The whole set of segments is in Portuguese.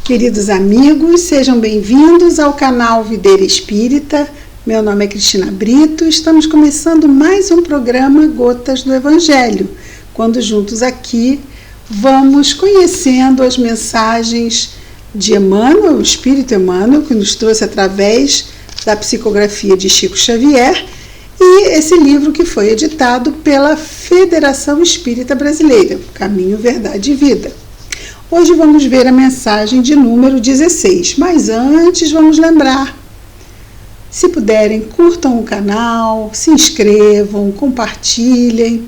Queridos amigos, sejam bem-vindos ao canal Videira Espírita. Meu nome é Cristina Brito. Estamos começando mais um programa Gotas do Evangelho, quando juntos aqui vamos conhecendo as mensagens de Emmanuel, o Espírito Emmanuel, que nos trouxe através da psicografia de Chico Xavier, e esse livro que foi editado pela Federação Espírita Brasileira, Caminho, Verdade e Vida. Hoje vamos ver a mensagem de número 16, mas antes vamos lembrar, se puderem, curtam o canal, se inscrevam, compartilhem.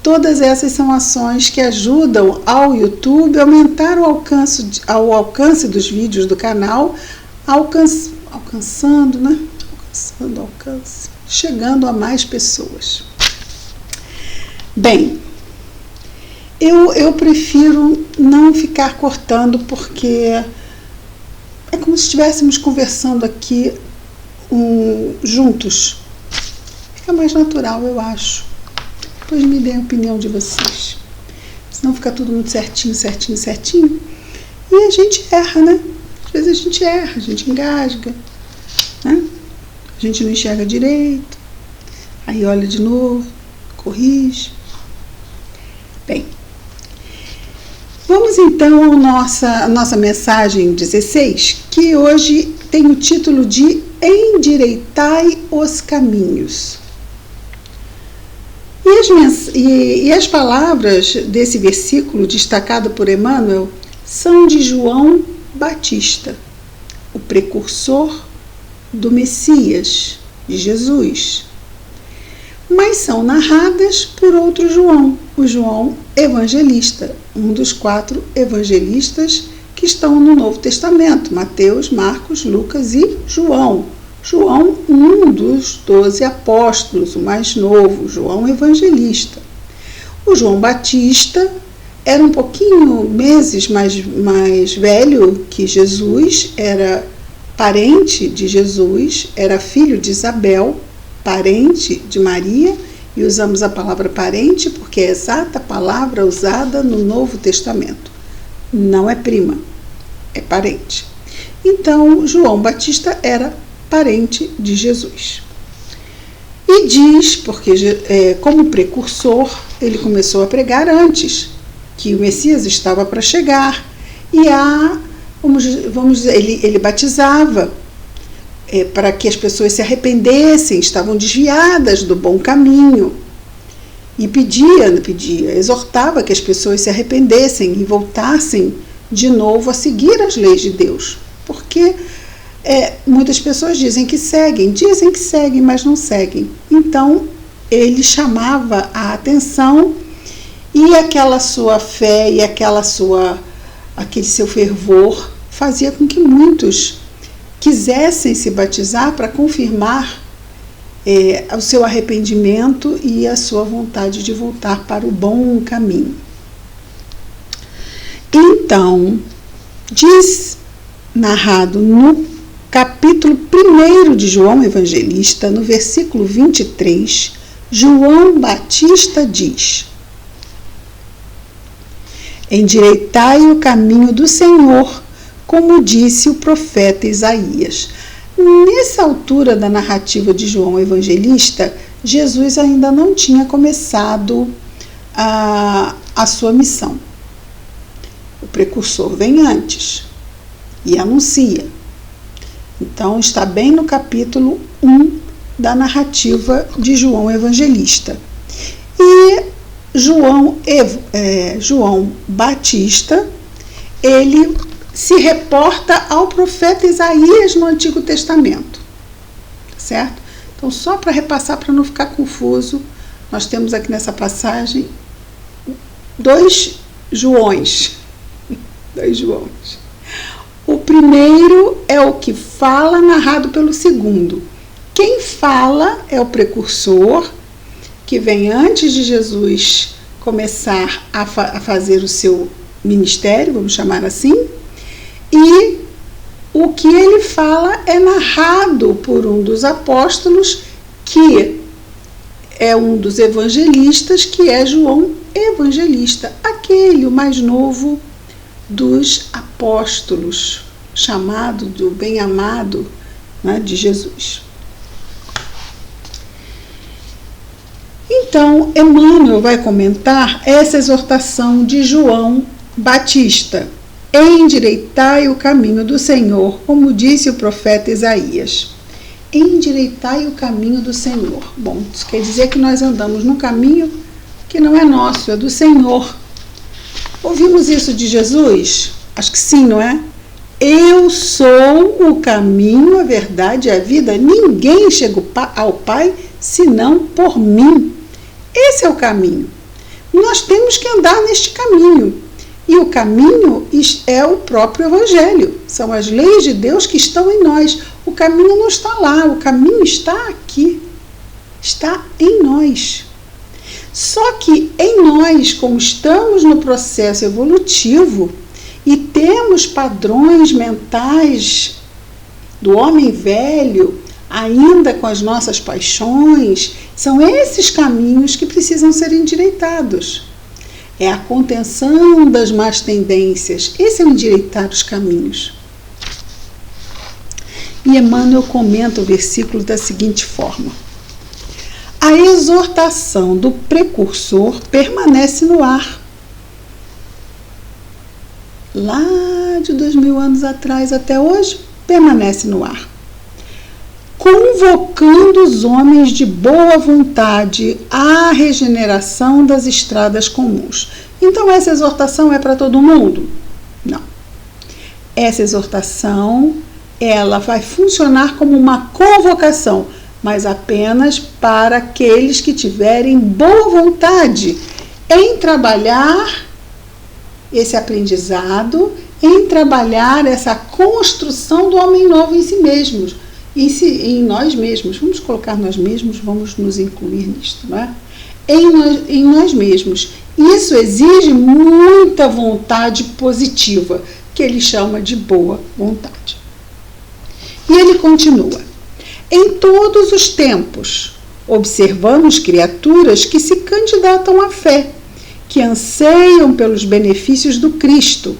Todas essas são ações que ajudam ao YouTube a aumentar o alcance dos vídeos do canal, chegando a mais pessoas. Bem, eu prefiro não ficar cortando, porque é como se estivéssemos conversando aqui juntos. Fica mais natural, eu acho. Depois me deem a opinião de vocês. Senão fica tudo muito certinho. E a gente erra, né? Às vezes a gente erra, a gente engasga, né? A gente não enxerga direito. Aí olha de novo, corrige. Bem, vamos então à nossa mensagem 16, que hoje tem o título de Endireitai os Caminhos. E as palavras desse versículo destacado por Emmanuel são de João Batista, o precursor do Messias, de Jesus, mas são narradas por outro João, o João Evangelista, um dos 4 evangelistas que estão no Novo Testamento: Mateus, Marcos, Lucas e João. João, um dos 12 apóstolos, o mais novo, João Evangelista. O João Batista era um pouquinho, meses mais velho que Jesus, era parente de Jesus, era filho de Isabel, parente de Maria, e usamos a palavra parente porque é a exata palavra usada no Novo Testamento. Não é prima, é parente. Então, João Batista era parente de Jesus. E diz, porque como precursor, ele começou a pregar antes, que o Messias estava para chegar. E vamos dizer, ele batizava para que as pessoas se arrependessem, estavam desviadas do bom caminho. E exortava que as pessoas se arrependessem e voltassem de novo a seguir as leis de Deus. Porque muitas pessoas dizem que seguem, mas não seguem. Então, ele chamava a atenção, e aquela sua fé e aquele seu fervor fazia com que muitos quisessem se batizar para confirmar o seu arrependimento e a sua vontade de voltar para o bom caminho. Então, narrado no capítulo 1 de João Evangelista, no versículo 23, João Batista diz: Endireitai o caminho do Senhor, como disse o profeta Isaías. Nessa altura da narrativa de João Evangelista, Jesus ainda não tinha começado a sua missão. O precursor vem antes e anuncia. Então, está bem no capítulo 1 da narrativa de João Evangelista. E João Batista, ele se reporta ao profeta Isaías no Antigo Testamento, certo? Então, só para repassar, para não ficar confuso, nós temos aqui nessa passagem 2 Joões. O primeiro é o que fala, narrado pelo segundo. Quem fala é o precursor, que vem antes de Jesus começar a fazer o seu ministério, vamos chamar assim, e o que ele fala é narrado por um dos apóstolos, que é um dos evangelistas, que é João Evangelista, aquele, o mais novo dos apóstolos, chamado do bem-amado, né, de Jesus. Então, Emmanuel vai comentar essa exortação de João Batista: endireitai o caminho do Senhor, como disse o profeta Isaías. Endireitai o caminho do Senhor. Bom, isso quer dizer que nós andamos num caminho que não é nosso, é do Senhor. Ouvimos isso de Jesus? Acho que sim, não é? Eu sou o caminho, a verdade e a vida. Ninguém chega ao Pai senão por mim. Esse é o caminho. Nós temos que andar neste caminho. E o caminho é o próprio Evangelho. São as leis de Deus que estão em nós. O caminho não está lá, o caminho está aqui. Está em nós. Só que em nós, como estamos no processo evolutivo e temos padrões mentais do homem velho, ainda com as nossas paixões, são esses caminhos que precisam ser endireitados. É a contenção das más tendências. Esse é o endireitar os caminhos. E Emmanuel comenta o versículo da seguinte forma: a exortação do precursor permanece no ar. Lá de 2000 anos atrás até hoje, permanece no ar, convocando os homens de boa vontade à regeneração das estradas comuns. Então, essa exortação é para todo mundo? Não. Essa exortação, ela vai funcionar como uma convocação, mas apenas para aqueles que tiverem boa vontade em trabalhar esse aprendizado, em trabalhar essa construção do homem novo em si mesmos, em nós mesmos. Vamos colocar nós mesmos, vamos nos incluir nisto, não é? Em nós mesmos. Isso exige muita vontade positiva, que ele chama de boa vontade. E ele continua: em todos os tempos, observamos criaturas que se candidatam à fé, que anseiam pelos benefícios do Cristo.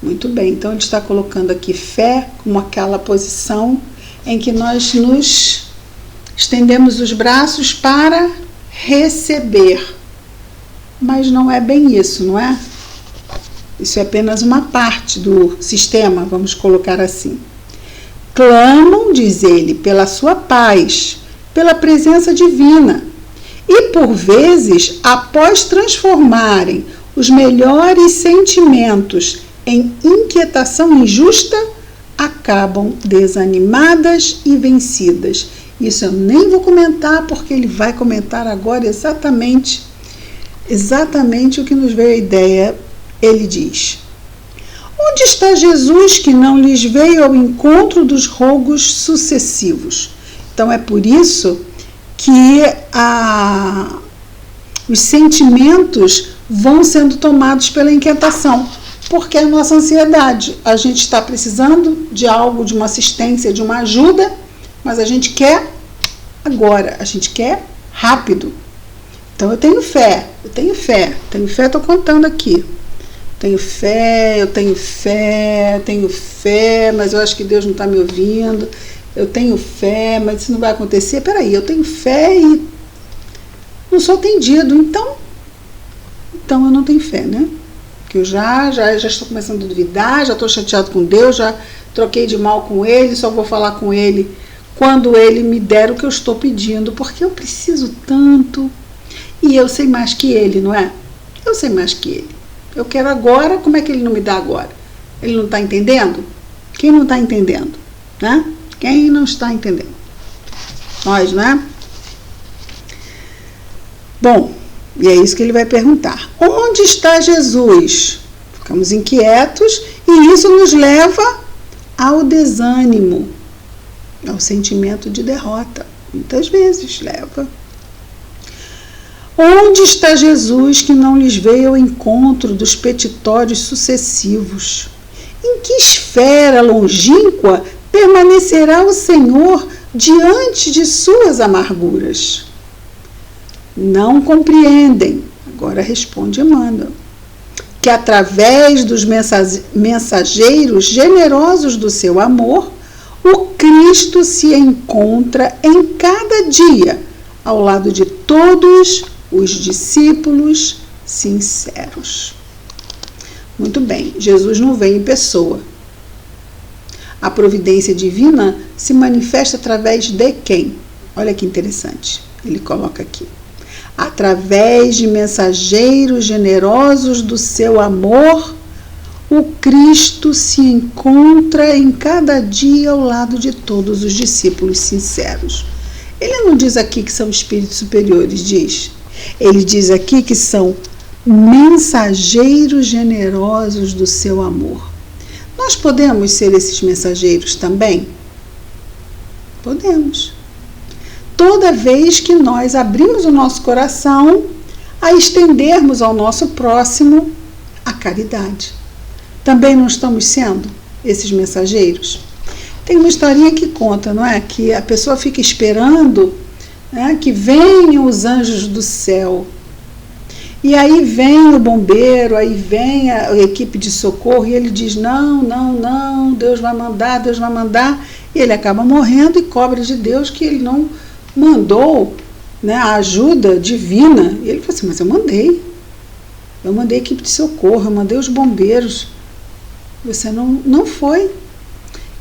Muito bem, então ele está colocando aqui fé como aquela posição em que nós nos estendemos os braços para receber. Mas não é bem isso, não é? Isso é apenas uma parte do sistema, vamos colocar assim. Clamam, diz ele, pela sua paz, pela presença divina. E, por vezes, após transformarem os melhores sentimentos em inquietação injusta, acabam desanimadas e vencidas. Isso eu nem vou comentar, porque ele vai comentar agora exatamente o que nos veio a ideia. Ele diz: onde está Jesus que não lhes veio ao encontro dos rogos sucessivos? Então é por isso que os sentimentos vão sendo tomados pela inquietação, porque é a nossa ansiedade. A gente está precisando de algo, de uma assistência, de uma ajuda, mas a gente quer agora, a gente quer rápido. Então eu tenho fé, estou contando aqui. Tenho fé, mas eu acho que Deus não está me ouvindo. Eu tenho fé, mas isso não vai acontecer. Peraí, eu tenho fé e não sou atendido. Então eu não tenho fé, né? Porque eu já estou começando a duvidar, já estou chateado com Deus, já troquei de mal com Ele, só vou falar com Ele quando Ele me der o que eu estou pedindo, porque eu preciso tanto. E eu sei mais que Ele, não é? Eu sei mais que Ele. Eu quero agora, como é que Ele não me dá agora? Ele não está entendendo? Quem não está entendendo? Né? Quem não está entendendo? Nós, né? Bom, e é isso que ele vai perguntar. Onde está Jesus? Ficamos inquietos e isso nos leva ao desânimo, ao sentimento de derrota. Muitas vezes leva. Onde está Jesus que não lhes veio ao encontro dos petitórios sucessivos? Em que esfera longínqua permanecerá o Senhor diante de suas amarguras? Não compreendem. Agora responde Emmanuel. que através dos mensageiros generosos do seu amor, o Cristo se encontra em cada dia ao lado de todos os discípulos sinceros. Muito bem, Jesus não vem em pessoa. A providência divina se manifesta através de quem? Olha que interessante, ele coloca aqui. Através de mensageiros generosos do seu amor, o Cristo se encontra em cada dia ao lado de todos os discípulos sinceros. Ele não diz aqui que são espíritos superiores, diz. Ele diz aqui que são mensageiros generosos do seu amor. Nós podemos ser esses mensageiros também? Podemos. Toda vez que nós abrimos o nosso coração a estendermos ao nosso próximo a caridade. Também não estamos sendo esses mensageiros? Tem uma historinha que conta, não é? Que a pessoa fica esperando, né, que venham os anjos do céu. E aí vem o bombeiro, aí vem a equipe de socorro e ele diz, não, Deus vai mandar. E ele acaba morrendo e cobra de Deus que ele não mandou, né, a ajuda divina. E ele fala assim, mas eu mandei a equipe de socorro, eu mandei os bombeiros. Você não foi.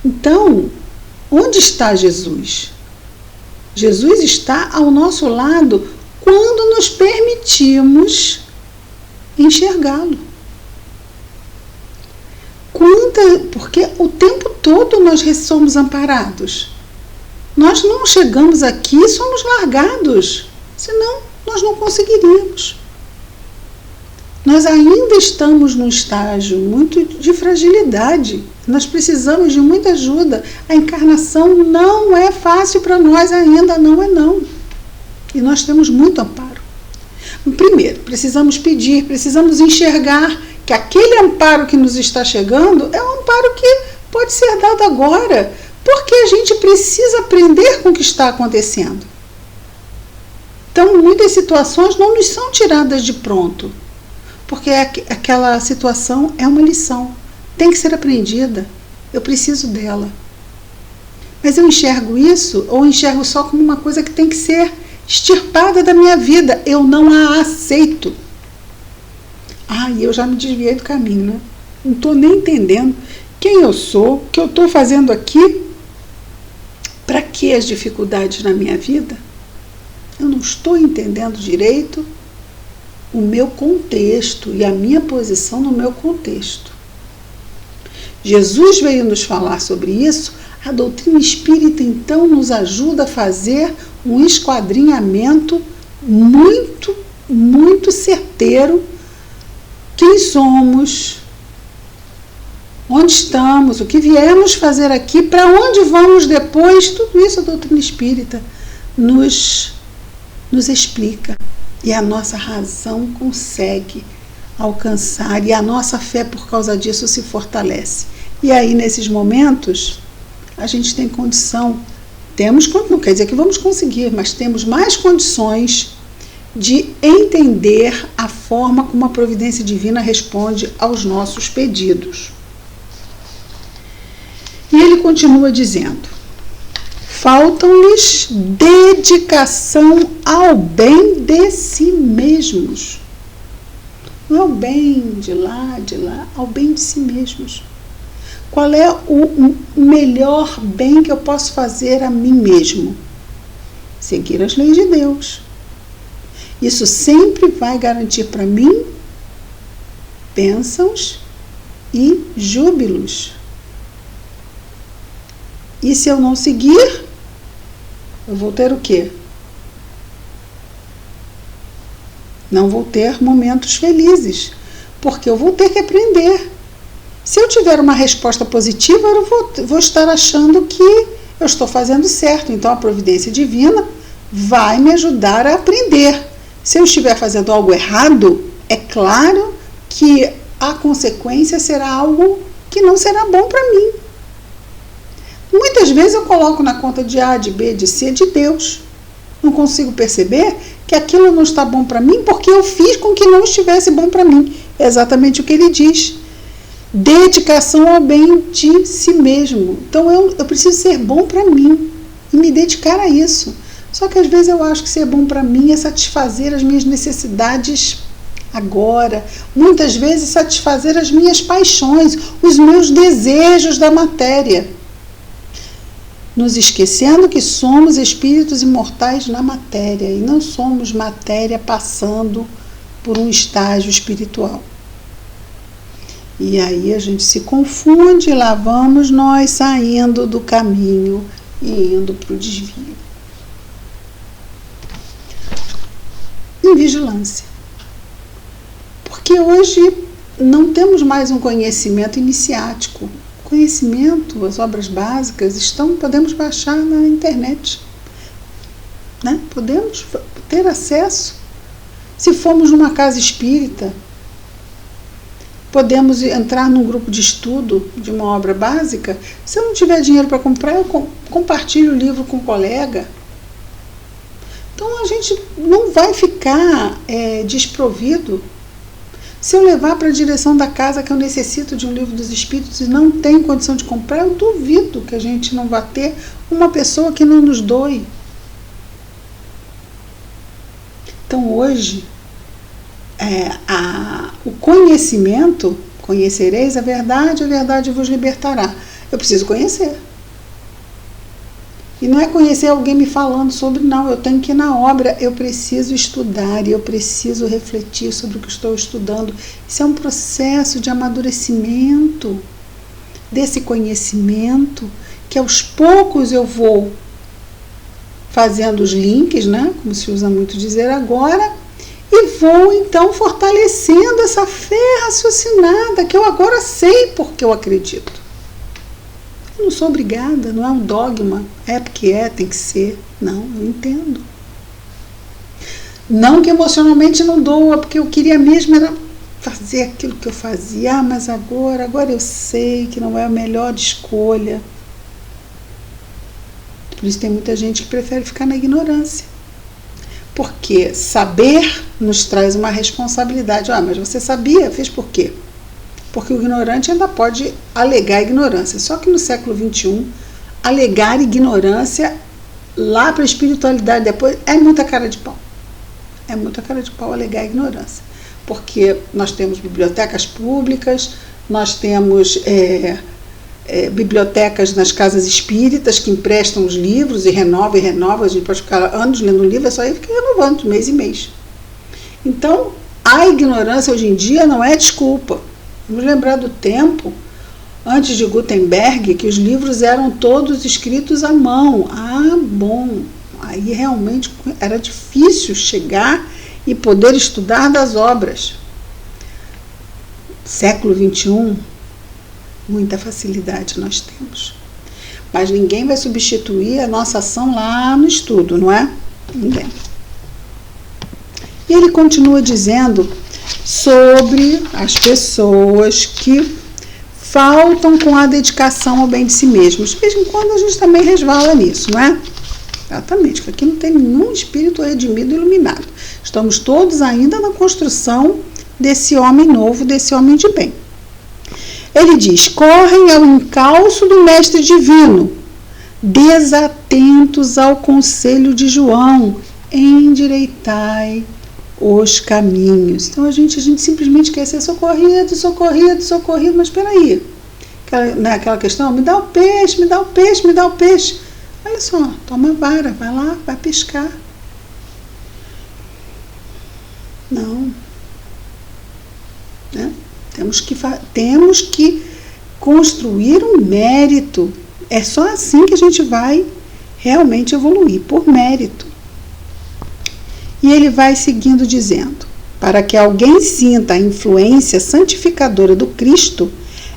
Então, onde está Jesus? Jesus está ao nosso lado quando nos permitimos enxergá-lo. Porque o tempo todo nós somos amparados. Nós não chegamos aqui e somos largados, senão nós não conseguiríamos. Nós ainda estamos num estágio muito de fragilidade. Nós precisamos de muita ajuda. A encarnação não é fácil para nós ainda, não. E nós temos muito amparo. Primeiro, precisamos pedir, precisamos enxergar que aquele amparo que nos está chegando é um amparo que pode ser dado agora, porque a gente precisa aprender com o que está acontecendo. Então, muitas situações não nos são tiradas de pronto, porque aquela situação é uma lição, tem que ser aprendida, eu preciso dela. Mas eu enxergo isso, ou enxergo só como uma coisa que tem que ser extirpada da minha vida, eu não a aceito. E eu já me desviei do caminho, né? Não estou nem entendendo quem eu sou, o que eu estou fazendo aqui, para que as dificuldades na minha vida? Eu não estou entendendo direito o meu contexto e a minha posição no meu contexto. Jesus veio nos falar sobre isso. A doutrina espírita, então, nos ajuda a fazer um esquadrinhamento muito, muito certeiro. Quem somos, onde estamos, o que viemos fazer aqui, para onde vamos depois, tudo isso a doutrina espírita nos explica. E a nossa razão consegue alcançar, e a nossa fé, por causa disso, se fortalece. E aí, nesses momentos, a gente tem condição, não quer dizer que vamos conseguir, mas temos mais condições de entender a forma como a providência divina responde aos nossos pedidos. E ele continua dizendo, faltam-lhes dedicação ao bem de si mesmos. Não é o bem de lá, ao bem de si mesmos. Qual é o melhor bem que eu posso fazer a mim mesmo? Seguir as leis de Deus. Isso sempre vai garantir para mim bênçãos e júbilos. E se eu não seguir, eu vou ter o quê? Não vou ter momentos felizes, porque eu vou ter que aprender. Se eu tiver uma resposta positiva, eu vou estar achando que eu estou fazendo certo. Então, a providência divina vai me ajudar a aprender. Se eu estiver fazendo algo errado, é claro que a consequência será algo que não será bom para mim. Muitas vezes eu coloco na conta de A, de B, de C, de Deus. Não consigo perceber que aquilo não está bom para mim porque eu fiz com que não estivesse bom para mim. É exatamente o que ele diz. Dedicação ao bem de si mesmo. Então eu preciso ser bom para mim e me dedicar a isso. Só que às vezes eu acho que ser bom para mim é satisfazer as minhas necessidades agora. Muitas vezes satisfazer as minhas paixões, os meus desejos da matéria. Nos esquecendo que somos espíritos imortais na matéria e não somos matéria passando por um estágio espiritual. E aí a gente se confunde e lá vamos nós saindo do caminho e indo para o desvio. Em vigilância. Porque hoje não temos mais um conhecimento iniciático. Conhecimento, as obras básicas, podemos baixar na internet. Né? Podemos ter acesso. Se formos numa casa espírita, podemos entrar num grupo de estudo de uma obra básica. Se eu não tiver dinheiro para comprar, eu compartilho o livro com um colega. Então a gente não vai ficar desprovido. Se eu levar para a direção da casa que eu necessito de um livro dos Espíritos e não tenho condição de comprar, eu duvido que a gente não vá ter uma pessoa que não nos doe. Então hoje, o conhecimento, conhecereis a verdade vos libertará. Eu preciso conhecer. E não é conhecer alguém me falando sobre, não, eu tenho que ir na obra, eu preciso estudar e eu preciso refletir sobre o que estou estudando. Isso é um processo de amadurecimento desse conhecimento, que aos poucos eu vou fazendo os links, né, como se usa muito dizer agora, e vou então fortalecendo essa fé raciocinada, que eu agora sei porque eu acredito. Eu não sou obrigada, não é um dogma, é porque tem que ser. Não, eu entendo. Não que emocionalmente não doa, porque eu queria mesmo era fazer aquilo que eu fazia, mas agora eu sei que não é a melhor escolha. Por isso tem muita gente que prefere ficar na ignorância. Porque saber nos traz uma responsabilidade. Mas você sabia, fez por quê? Porque o ignorante ainda pode alegar ignorância. Só que no século XXI, alegar ignorância lá para a espiritualidade depois é muita cara de pau. É muita cara de pau alegar ignorância. Porque nós temos bibliotecas públicas, nós temos bibliotecas nas casas espíritas que emprestam os livros e renova, a gente pode ficar anos lendo um livro, é só ir ficar renovando de mês em mês. Então, a ignorância hoje em dia não é desculpa. Vamos lembrar do tempo, antes de Gutenberg, que os livros eram todos escritos à mão. Bom, aí realmente era difícil chegar e poder estudar das obras. Século XXI, muita facilidade nós temos. Mas ninguém vai substituir a nossa ação lá no estudo, não é? Ninguém. E ele continua dizendo sobre as pessoas que faltam com a dedicação ao bem de si mesmos. De vez em quando a gente também resvala nisso, não é? Exatamente, porque aqui não tem nenhum espírito redimido e iluminado. Estamos todos ainda na construção desse homem novo, desse homem de bem. Ele diz: correm ao encalço do Mestre Divino, desatentos ao conselho de João, endireitai os caminhos. Então a gente simplesmente quer ser socorrido, mas espera aí. Aquela questão, me dá o peixe. Olha só, toma a vara, vai lá, vai pescar. Não. Né? Temos que construir um mérito. É só assim que a gente vai realmente evoluir, por mérito. E ele vai seguindo dizendo: para que alguém sinta a influência santificadora do Cristo,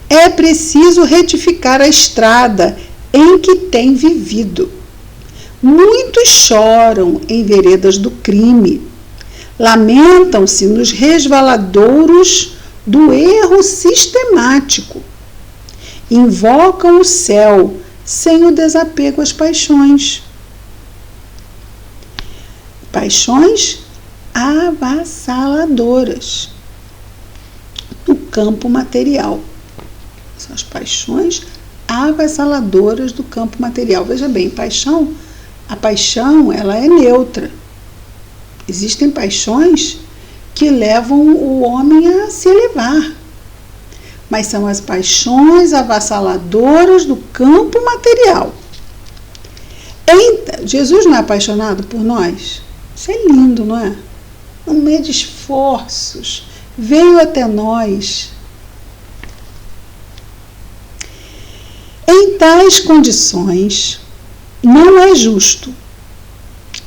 é preciso retificar a estrada em que tem vivido. Muitos choram em veredas do crime, lamentam-se nos resvaladouros do erro sistemático, invocam o céu sem o desapego às paixões. Paixões avassaladoras. no campo material. São as paixões avassaladoras do campo material. Veja bem, a paixão ela é neutra. Existem paixões que levam o homem a se elevar, mas são as paixões avassaladoras do campo material. Jesus não é apaixonado por nós? Isso é lindo, não é? Não mede esforços, veio até nós. Em tais condições, não é justo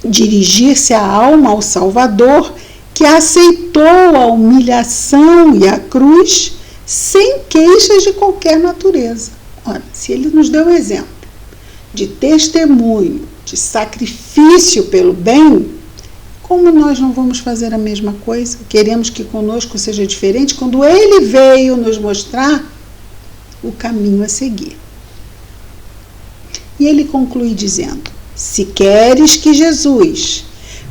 dirigir-se a alma ao Salvador, que aceitou a humilhação e a cruz sem queixas de qualquer natureza. Ora, se ele nos deu exemplo de testemunho, de sacrifício pelo bem, como nós não vamos fazer a mesma coisa? Queremos que conosco seja diferente quando ele veio nos mostrar o caminho a seguir. E ele conclui dizendo: se queres que Jesus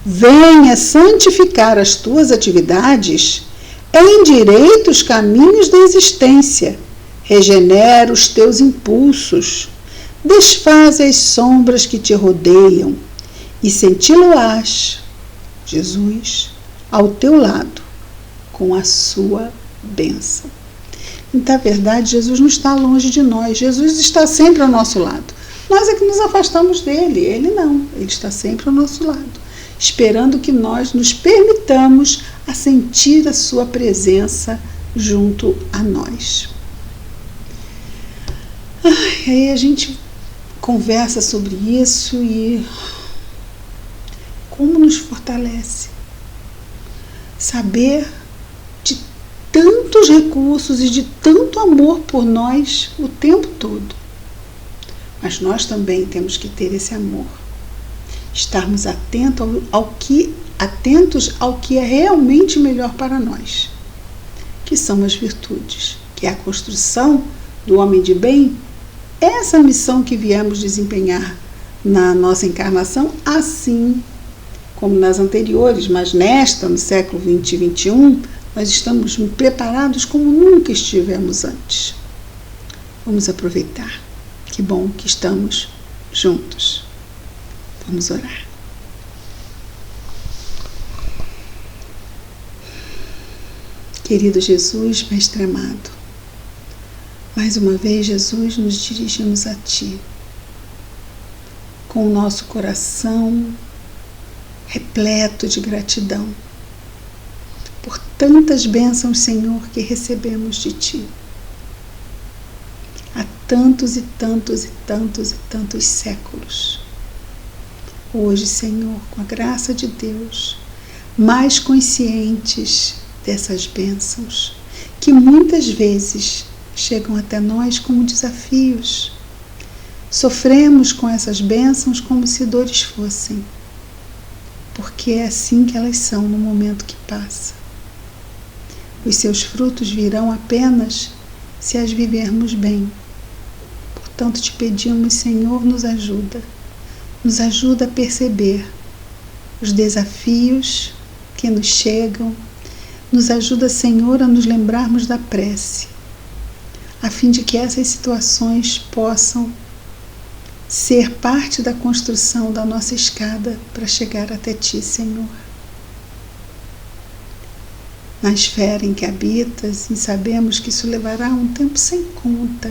venha santificar as tuas atividades, endireita os caminhos da existência, regenera os teus impulsos, desfaz as sombras que te rodeiam e senti-lo-ás, Jesus, ao teu lado, com a sua bênção. Então, na verdade, Jesus não está longe de nós, Jesus está sempre ao nosso lado. Nós é que nos afastamos dele, ele não, ele está sempre ao nosso lado, esperando que nós nos permitamos a sentir a sua presença junto a nós. Aí a gente conversa sobre isso e como nos fortalece saber de tantos recursos e de tanto amor por nós o tempo todo. Mas nós também temos que ter esse amor, estarmos atentos ao que é realmente melhor para nós, que são as virtudes, que é a construção do homem de bem. Essa missão que viemos desempenhar na nossa encarnação, assim como nas anteriores, mas nesta, no século 20 e 21, nós estamos preparados como nunca estivemos antes. Vamos aproveitar. Que bom que estamos juntos. Vamos orar. Querido Jesus, Mestre amado, mais uma vez, Jesus, nos dirigimos a Ti, com o nosso coração repleto de gratidão por tantas bênçãos, Senhor, que recebemos de Ti. Há tantos e tantos e tantos e tantos séculos. Hoje, Senhor, com a graça de Deus, mais conscientes dessas bênçãos, que muitas vezes chegam até nós como desafios. Sofremos com essas bênçãos como se dores fossem, porque é assim que elas são no momento que passa. Os seus frutos virão apenas se as vivermos bem. Portanto, te pedimos, Senhor, nos ajuda a perceber os desafios que nos chegam, nos ajuda, Senhor, a nos lembrarmos da prece, a fim de que essas situações possam ser parte da construção da nossa escada para chegar até Ti, Senhor. Na esfera em que habitas, e sabemos que isso levará um tempo sem conta,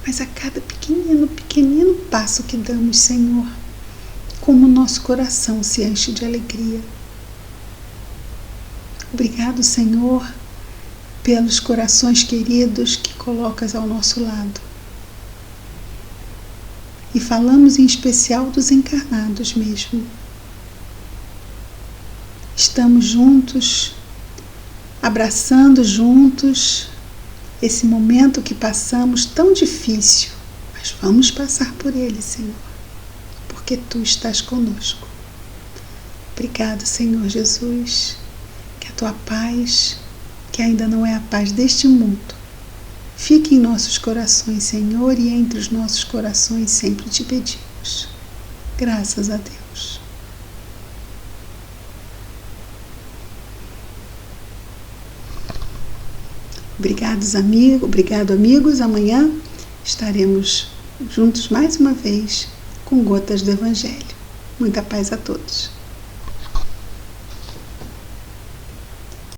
mas a cada pequenino passo que damos, Senhor, como o nosso coração se enche de alegria. Obrigado, Senhor, pelos corações queridos que colocas ao nosso lado. E falamos em especial dos encarnados mesmo. Estamos juntos, abraçando juntos esse momento que passamos tão difícil, mas vamos passar por ele, Senhor, porque Tu estás conosco. Obrigado, Senhor Jesus, que a Tua paz, que ainda não é a paz deste mundo, fique em nossos corações, Senhor, e entre os nossos corações sempre te pedimos. Graças a Deus. Obrigado, amigos. Amanhã estaremos juntos mais uma vez com Gotas do Evangelho. Muita paz a todos.